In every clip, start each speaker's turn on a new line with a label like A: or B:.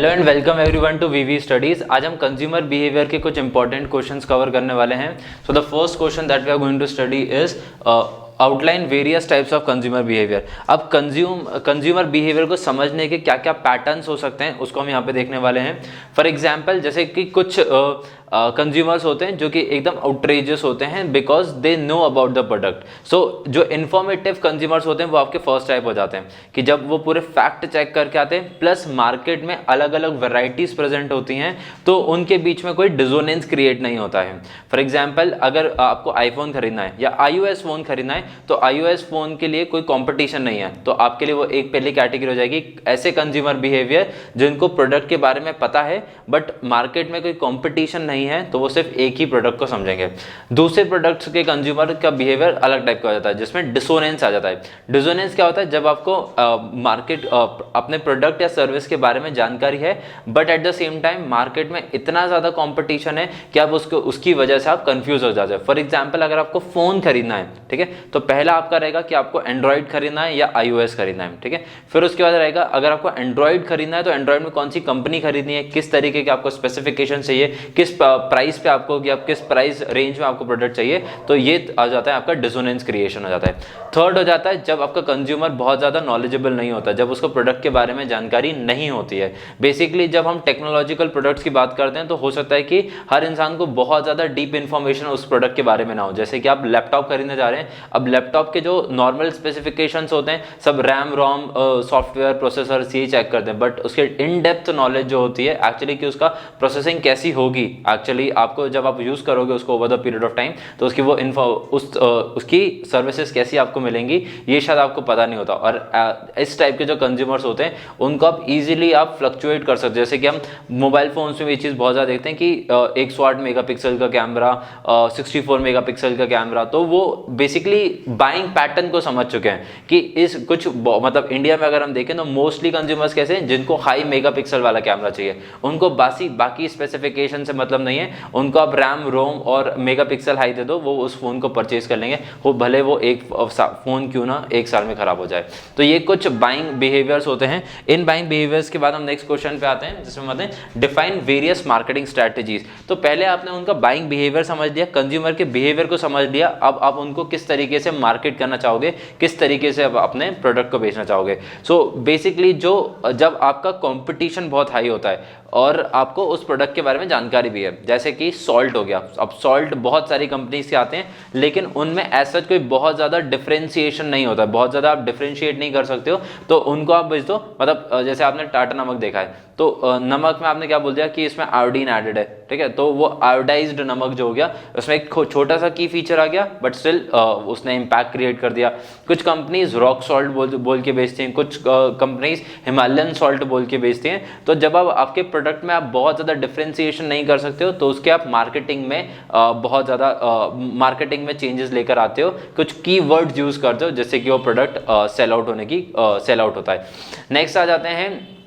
A: Hello and welcome everyone to VV studies. आज हम consumer behaviour के कुछ इंपॉर्टेंट क्वेश्चंस कवर करने वाले हैं। So the first question that we are going to study is outline various types of consumer behaviour. अब consumer behaviour को समझने के क्या क्या पैटर्न्स हो सकते हैं उसको हम यहाँ पे देखने वाले हैं। फॉर एग्जाम्पल जैसे कि कुछ कंज्यूमर्स होते हैं जो कि एकदम आउटरेजियस होते हैं because they know about the product. So जो इन्फॉर्मेटिव कंज्यूमर्स होते हैं वो आपके फर्स्ट टाइप हो जाते हैं कि जब वो पूरे फैक्ट चेक करके आते हैं, प्लस मार्केट में अलग अलग वेराइटीज प्रेजेंट होती हैं तो उनके बीच में कोई डिसोनेंस क्रिएट नहीं होता है। फॉर एग्जाम्पल अगर आपको आईफोन खरीदना है या iOS फोन खरीदना है तो iOS फोन के लिए कोई कॉम्पिटिशन नहीं है, तो आपके लिए वो एक पहली कैटेगरी हो जाएगी ऐसे कंज्यूमर बिहेवियर जिनको प्रोडक्ट के बारे में पता है बट मार्केट में कोई कॉम्पिटिशन नहीं है, तो वो सिर्फ एक ही प्रोडक्ट को समझेंगे। दूसरे प्रोडक्ट्स के कंज्यूमर का बिहेवियर अलग टाइप का हो जाता है जिसमें डिसोनेंस आ जाता है। डिसोनेंस क्या होता है? जब आपको मार्केट अपने प्रोडक्ट या सर्विस के बारे में जानकारी है but at the same time market में इतना ज्यादा कंपटीशन है कि आप उसकी वजह से आप कंफ्यूज हो जाते हैं। फॉर एग्जाम्पल अगर आपको फोन खरीदना है, ठीक है, तो पहला आपका रहेगा कि आपको एंड्रॉइड खरीदना है या iOS खरीदना है, ठीक है। फिर उसके बाद रहेगा अगर आपको एंड्रॉइड खरीदना है तो एंड्रॉइड में कौन सी कंपनी खरीदनी है, किस तरीके के आपको स्पेसिफिकेशन चाहिए, किस प्राइस पे आपको कि आप किस प्राइस रेंज में आपको प्रोडक्ट चाहिए, तो ये आ जाता है आपका डिसोनेंस क्रिएशन हो जाता है। थर्ड हो जाता है जब आपका कंज्यूमर बहुत ज़्यादा नॉलेजेबल नहीं होता, जब उसको प्रोडक्ट के बारे में जानकारी नहीं होती है। बेसिकली जब हम टेक्नोलॉजिकल प्रोडक्ट्स की बात करते हैं तो हो सकता है कि हर इंसान को बहुत ज़्यादा डीप इन्फॉर्मेशन उस प्रोडक्ट के बारे में ना हो। जैसे कि आप लैपटॉप खरीदने जा रहे हैं, अब लैपटॉप के जो नॉर्मल स्पेसिफिकेशंस होते हैं सब रैम रोम सॉफ्टवेयर प्रोसेसर ये चेक करते हैं, बट उसके इन डेप्थ नॉलेज जो होती है एक्चुअली कि उसका प्रोसेसिंग कैसी होगी, एक्चुअली आपको जब आप यूज़ करोगे उसको over the period of time तो उसकी वो उसकी सर्विसेज कैसी आपको मिलेंगी ये शायद आपको पता नहीं होता। और इस टाइप के जो कंज्यूमर्स होते हैं उनको आप इजीली आप फ्लक्चुएट कर सकते हैं। जैसे कि हम मोबाइल फोन्स में ये चीज़ बहुत ज़्यादा देखते हैं कि 108 मेगापिक्सल का कैमरा, 64 मेगापिक्सल का कैमरा, तो वो बेसिकली बाइंग पैटर्न को समझ चुके हैं कि इस कुछ मतलब इंडिया में अगर हम देखें तो मोस्टली कंज्यूमर्स कैसे हैं जिनको हाई मेगापिक्सल वाला कैमरा चाहिए, उनको बाकी स्पेसिफिकेशन से मतलब नहीं है, उनको आप रैम रोम और मेगापिक्सल हाई दे दो वो उस फोन को परचेज कर लेंगे, वो भले वो एक फोन क्यों ना एक साल में खराब हो जाए। तो ये कुछ बाइंग बिहेवियर्स होते हैं। इन बाइंग बिहेवियर्स के बाद हम नेक्स्ट क्वेश्चन पे आते हैं जिसमें आते हैं डिफाइन वेरियस मार्केटिंग स्ट्रेटजीज। तो पहले आपने उनका बाइंग बिहेवियर समझ लिया, कंज्यूमर के बिहेवियर को समझ लिया, अब आप उनको किस तरीके से मार्केट करना चाहोगे, किस तरीके से आप अपने प्रोडक्ट को बेचना चाहोगे। सो बेसिकली जब आपका कंपटीशन बहुत हाई होता है और आपको उस प्रोडक्ट के बारे में जानकारी भी है, जैसे कि सॉल्ट हो गया। अब सॉल्ट बहुत सारी कंपनीज के आते हैं लेकिन उनमें ऐसा कोई बहुत ज़्यादा डिफरेंशिएशन नहीं होता, बहुत ज़्यादा आप डिफरेंशिएट नहीं कर सकते हो, तो उनको आप बेच दो। मतलब जैसे आपने टाटा नमक देखा है तो नमक में आपने क्या बोल दिया कि इसमें आयोडीन एडेड है, ठीक है, तो वो आयोडाइज्ड नमक जो हो गया उसमें एक छोटा सा की फीचर आ गया बट स्टिल उसने इम्पैक्ट क्रिएट कर दिया। कुछ कंपनीज रॉक सॉल्ट बोल के बेचती हैं, कुछ कंपनीज हिमालयन सॉल्ट बोल के बेचती हैं। तो जब आप आपके प्रोडक्ट में आप बहुत ज़्यादा डिफरेंशिएशन नहीं कर सकते हो तो उसके आप मार्केटिंग में बहुत ज़्यादा मार्केटिंग में चेंजेस लेकर आते हो, कुछ की वर्ड्स यूज़ करते हो जिससे कि वो प्रोडक्ट सेल आउट होता है। नेक्स्ट आ जाते हैं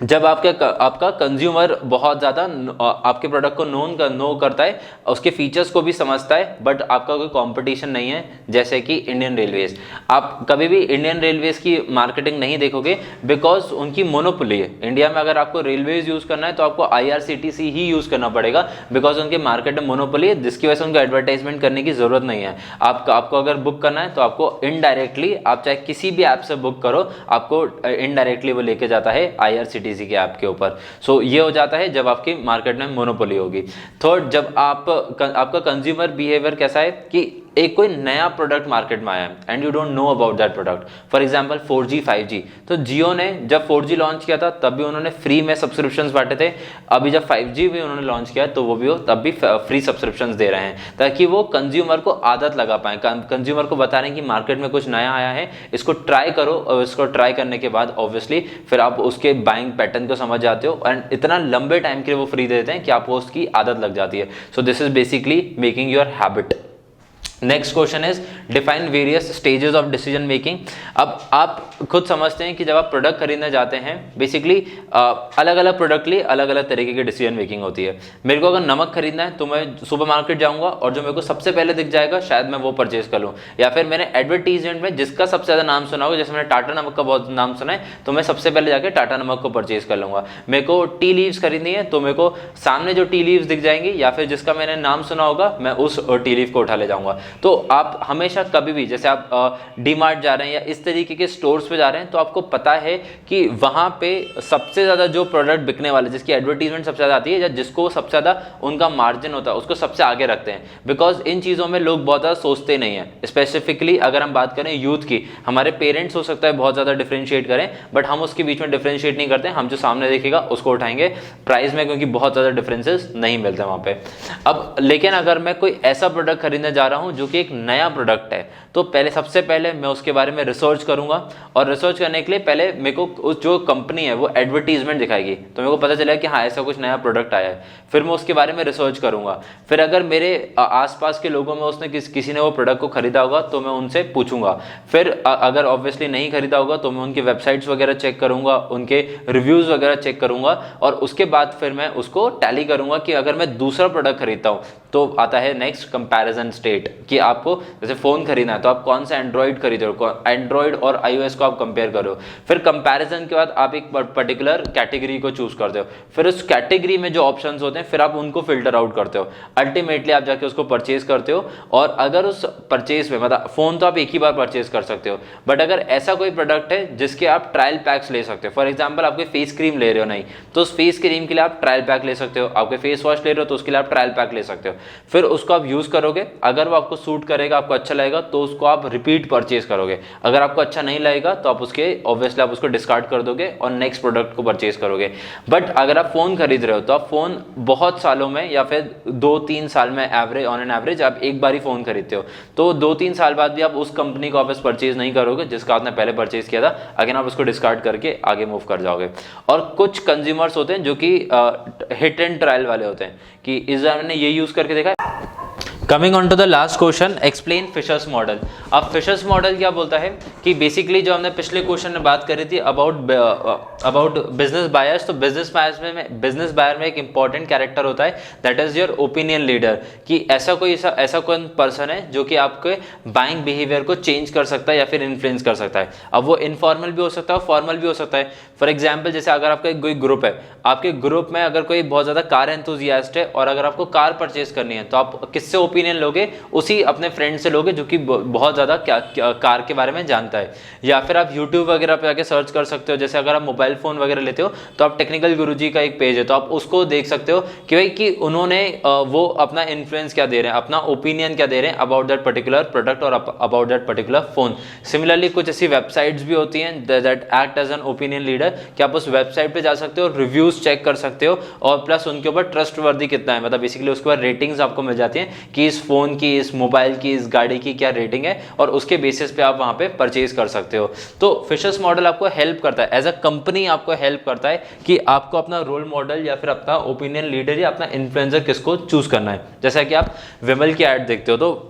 A: जब आपका कंज्यूमर बहुत ज़्यादा आपके प्रोडक्ट को नो करता है, उसके फीचर्स को भी समझता है बट आपका कोई कंपटीशन नहीं है, जैसे कि इंडियन रेलवेज। आप कभी भी इंडियन रेलवेज की मार्केटिंग नहीं देखोगे बिकॉज उनकी मोनोपोली है। इंडिया में अगर आपको रेलवेज यूज़ करना है तो आपको IRCTC ही यूज़ करना पड़ेगा बिकॉज उनके मार्केट में मोनोपोली है, जिसकी वजह से उनको एडवर्टाइजमेंट करने की ज़रूरत नहीं है। आपको अगर बुक करना है तो आपको इनडायरेक्टली, आप चाहे किसी भी ऐप से बुक करो, आपको इनडायरेक्टली वो लेके जाता है IRCTC के ऐप के ऊपर। सो ये हो जाता है जब आपकी मार्केट में मोनोपोली होगी। थर्ड, जब आपका कंज्यूमर बिहेवियर कैसा है कि एक कोई नया प्रोडक्ट मार्केट में आया है and you don't know about that product. For example 4G 5G, तो जियो ने जब 4G लॉन्च किया था तब भी उन्होंने फ्री में सब्सक्रिप्शंस बांटे थे, अभी जब 5G भी उन्होंने लॉन्च किया तो वो तब भी फ्री सब्सक्रिप्शंस दे रहे हैं ताकि वो कंज्यूमर को आदत लगा पाए, कंज्यूमर को बता रहे हैं कि मार्केट में कुछ नया आया है, इसको ट्राई करो, और इसको ट्राई करने के बाद ऑब्वियसली फिर आप उसके बाइंग पैटर्न को समझ जाते हो एंड इतना लंबे टाइम के लिए वो फ्री देते हैं कि आपको उसकी आदत लग जाती है। So this is basically making your habit. Next question is define various stages of decision making. अब आप खुद समझते हैं कि जब आप प्रोडक्ट खरीदने जाते हैं बेसिकली अलग अलग प्रोडक्ट लिए अलग अलग तरीके की डिसीजन मेकिंग होती है। मेरे को अगर नमक खरीदना है तो मैं सुपरमार्केट जाऊंगा और जो मेरे को सबसे पहले दिख जाएगा शायद मैं वो परचेज कर लूँ, या फिर मैंने एडवर्टीजमेंट में जिसका सबसे ज़्यादा नाम सुना होगा, जैसे मैंने टाटा नमक का बहुत नाम सुना है तो मैं सबसे पहले जाकर टाटा नमक को परचेज कर लूँगा। मेरे को टी लीव्स खरीदनी है तो मेरे को सामने जो टी लीव्स दिख जाएंगी या फिर जिसका मैंने नाम सुना होगा मैं उस टी लीव को उठा ले जाऊँगा। तो आप हमेशा कभी भी जैसे आप डी मार्ट जा रहे हैं या इस तरीके के स्टोर्स पे जा रहे हैं तो आपको पता है कि वहां पे सबसे ज्यादा जो प्रोडक्ट बिकने वाले जिसकी एडवर्टीजमेंट सबसे ज्यादा आती है या जिसको सबसे ज्यादा उनका मार्जिन होता है उसको सबसे आगे रखते हैं, बिकॉज इन चीजों में लोग बहुत ज्यादा सोचते नहीं है। स्पेसिफिकली अगर हम बात करें यूथ की, हमारे पेरेंट्स हो सकता है बहुत ज्यादा डिफरेंशिएट करें बट हम उसके बीच में डिफरेंशिएट नहीं करते, हम जो सामने देखेगा उसको उठाएंगे प्राइस में, क्योंकि बहुत ज्यादा डिफरेंसेस नहीं मिलते वहां पे। अब लेकिन अगर मैं कोई ऐसा प्रोडक्ट खरीदने जा रहा हूं जो कि एक नया प्रोडक्ट है तो पहले सबसे पहले मैं उसके बारे में रिसर्च करूंगा, और रिसर्च करने के लिए पहले मेरे को उस जो कंपनी है वो एडवर्टीजमेंट दिखाएगी तो मेरे को पता चलेगा कि हाँ ऐसा कुछ नया प्रोडक्ट आया है, फिर मैं उसके बारे में रिसर्च करूंगा। फिर अगर मेरे आसपास के लोगों में उसने किसी ने वो प्रोडक्ट को खरीदा होगा तो मैं उनसे पूछूंगा। फिर अगर ऑब्वियसली नहीं खरीदा होगा तो मैं उनकी वेबसाइट्स वगैरह चेक करूंगा, उनके रिव्यूज वगैरह चेक करूंगा, और उसके बाद फिर मैं उसको टैली करूंगा कि अगर मैं दूसरा प्रोडक्ट खरीदता हूँ तो आता है नेक्स्ट कंपैरिजन स्टेट, कि आपको जैसे फोन खरीदना है तो आप कौन सा एंड्रॉइड खरीद रहे हो, एंड्रॉइड और iOS को आप कंपेयर करो। फिर कंपैरिजन के बाद आप एक पर्टिकुलर कैटेगरी को चूज करते हो, फिर उस कैटेगरी में जो ऑप्शंस होते हैं फिर आप उनको फिल्टर आउट करते हो, अल्टीमेटली आप जाके उसको परचेज करते हो। और अगर उस परचेज में मतलब फोन तो आप एक ही बार परचेज कर सकते हो, बट अगर ऐसा कोई प्रोडक्ट है जिसके आप ट्रायल पैक्स ले सकते हो, फॉर एग्जाम्पल आप कोई फेस क्रीम ले रहे हो नहीं तो उस फेस क्रीम के लिए आप ट्रायल पैक ले सकते हो, आपके फेस वॉश ले रहे हो तो उसके लिए आप ट्रायल पैक ले सकते हो। फिर उसको आप यूज करोगे, अगर वो आपको सूट करेगा, आपको अच्छा लगेगा तो उसको आप रिपीट परचेज करोगे, अगर आपको अच्छा नहीं लगेगा तो आप उसके ऑब्वियसली आप उसको डिस्कार्ड कर दोगे और नेक्स्ट प्रोडक्ट को परचेज करोगे। बट अगर आप फोन खरीद रहे हो तो आप फोन बहुत सालों में या फिर 2-3 साल में एवरेज ऑन एन एवरेज आप एक बार ही फोन खरीदते हो, तो 2-3 साल बाद भी आप उस कंपनी को वापस परचेज नहीं करोगे जिसका आपने पहले परचेज किया था, अगेन आप उसको डिस्कार्ड करके आगे मूव कर जाओगे। और कुछ कंज्यूमर्स होते हैं जो कि हिट एंड ट्रायल वाले होते हैं कि इस बार मैंने ये यूज करके देखा है। Coming on to the last question, explain Fisher's model. अब फिशर्स मॉडल क्या बोलता है कि बेसिकली जो हमने पिछले क्वेश्चन में बात करी थी अबाउट बिजनेस बायर्स, तो बिजनेस बायर में एक इंपॉर्टेंट कैरेक्टर होता है that is your opinion leader, कि ऐसा कोई पर्सन है जो कि आपके बाइंग बिहेवियर को चेंज कर सकता है या फिर इन्फ्लुएंस कर सकता है। अब वो इनफॉर्मल भी हो सकता है और फॉर्मल भी हो सकता है। फॉर एग्जाम्पल जैसे अगर आपका कोई ग्रुप है, आपके ग्रुप में अगर कोई बहुत ज्यादा कार एंथुजियास्ट है और अगर आपको कार परचेज करनी है तो आप किससे ओपिनियन लोगे, उसी अपने फ्रेंड से लोगे जो कि बहुत ज्यादा कार के बारे में जानता है। या फिर आप YouTube वगैरह पे जाके सर्च कर सकते हो, जैसे अगर आप मोबाइल फोन वगैरह लेते हो तो आप टेक्निकल गुरुजी का एक पेज है तो आप उसको देख सकते हो कि भाई कि उन्होंने वो अपना इन्फ्लुएंस क्या दे रहे हैं, अपना ओपिनियन क्या दे रहे हैं अबाउट दैट पर्टिकुलर प्रोडक्ट और about that particular phone. Similarly कुछ ऐसी वेबसाइट्स भी होती हैं that act as an opinion leader, कि आप उस वेबसाइट पे जा सकते हो, रिव्यूज चेक कर सकते हो और प्लस उनके ऊपर ट्रस्ट वर्दी कितना है, मतलब बेसिकली उसके बाद रेटिंग्स आपको मिल जाती हैं कि इस फोन की, इस मोबाइल की, इस गाड़ी की क्या रेटिंग है, और उसके बेसिस पे आप वहां पे परचेज कर सकते हो। तो फिशर्स मॉडल आपको हेल्प करता है, एज अ कंपनी आपको हेल्प करता है कि आपको अपना रोल मॉडल या फिर अपना ओपिनियन लीडर या अपना इन्फ्लुएंसर किसको चूज करना है। जैसा कि आप विमल की ऐड देखते हो तो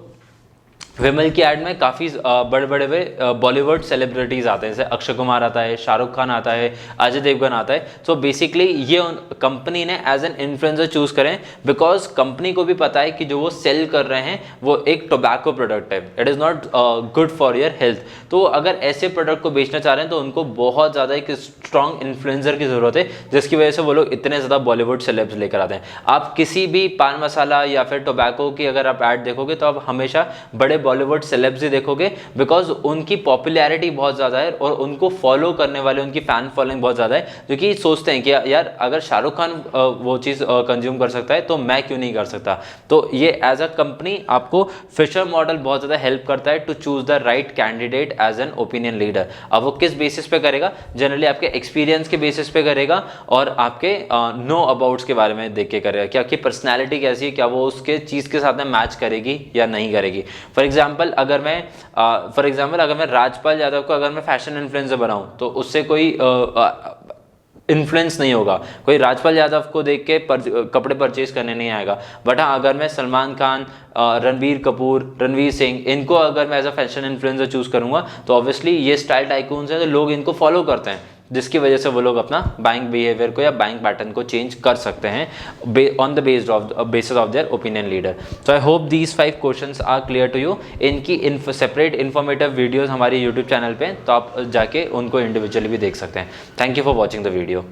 A: विमल की ऐड में काफ़ी बड़े बड़े बॉलीवुड सेलिब्रिटीज़ आते हैं, जैसे अक्षय कुमार आता है, शाहरुख खान आता है, अजय देवगन आता है। सो बेसिकली ये कंपनी ने एज एन इन्फ्लुएंसर चूज करें बिकॉज कंपनी को भी पता है कि जो वो सेल कर रहे हैं वो एक टोबैको प्रोडक्ट है, it is not good for your health. तो अगर ऐसे प्रोडक्ट को बेचना चाह रहे हैं तो उनको बहुत ज़्यादा एक स्ट्रॉन्ग इन्फ्लुएंसर की ज़रूरत है, जिसकी वजह से वो लोग इतने ज़्यादा बॉलीवुड सेलेब्स लेकर आते हैं। आप किसी भी पान मसाला या फिर टोबैको की अगर आप ऐड देखोगे तो आप हमेशा बड़े बॉलीवुड सेलेब्स ही देखोगे, बिकॉज उनकी पॉपुलैरिटी बहुत ज़्यादा है और उनको फॉलो करने वाले, उनकी फैन फॉलोइंग बहुत ज़्यादा है, जो कि सोचते हैं कि यार अगर शाहरुख खान वो चीज़ कंज्यूम कर सकता है तो मैं क्यों नहीं कर सकता। तो ये एज अ कंपनी आपको फिशर मॉडल बहुत ज़्यादा हेल्प करता है to choose the right candidate as an opinion leader. अब वो किस बेसिस पे करेगा, जनरली आपके एक्सपीरियंस के बेसिस पे करेगा और आपके नो अबाउट्स के बारे में देख के करेगा कि आपकी पर्सनैलिटी कैसी है, क्या वो उसके चीज़ के साथ में मैच करेगी या नहीं करेगी। फॉर एग्जाम्पल अगर मैं राजपाल यादव को अगर मैं फैशन इन्फ्लुएंसर बनाऊं तो उससे कोई इन्फ्लुएंस नहीं होगा। कोई राजपाल यादव को देख के कपड़े परचेज करने नहीं आएगा। बट हाँ, अगर मैं सलमान खान, रणबीर कपूर, रणवीर सिंह, इनको अगर मैं as a fashion influencer choose करूंगा तो ऑब्वियसली ये स्टाइल टाइकून्स हैं, तो लोग इनको फॉलो करते हैं, जिसकी वजह से वो लोग अपना बाइंग बिहेवियर को या बाइंग पैटर्न को चेंज कर सकते हैं on the basis of their opinion leader. So I hope these 5 questions are clear to you. इनकी सेपरेट इन्फॉर्मेटिव वीडियोस हमारे यूट्यूब चैनल पे, तो आप जाके उनको इंडिविजुअली भी देख सकते हैं। Thank you for watching the video.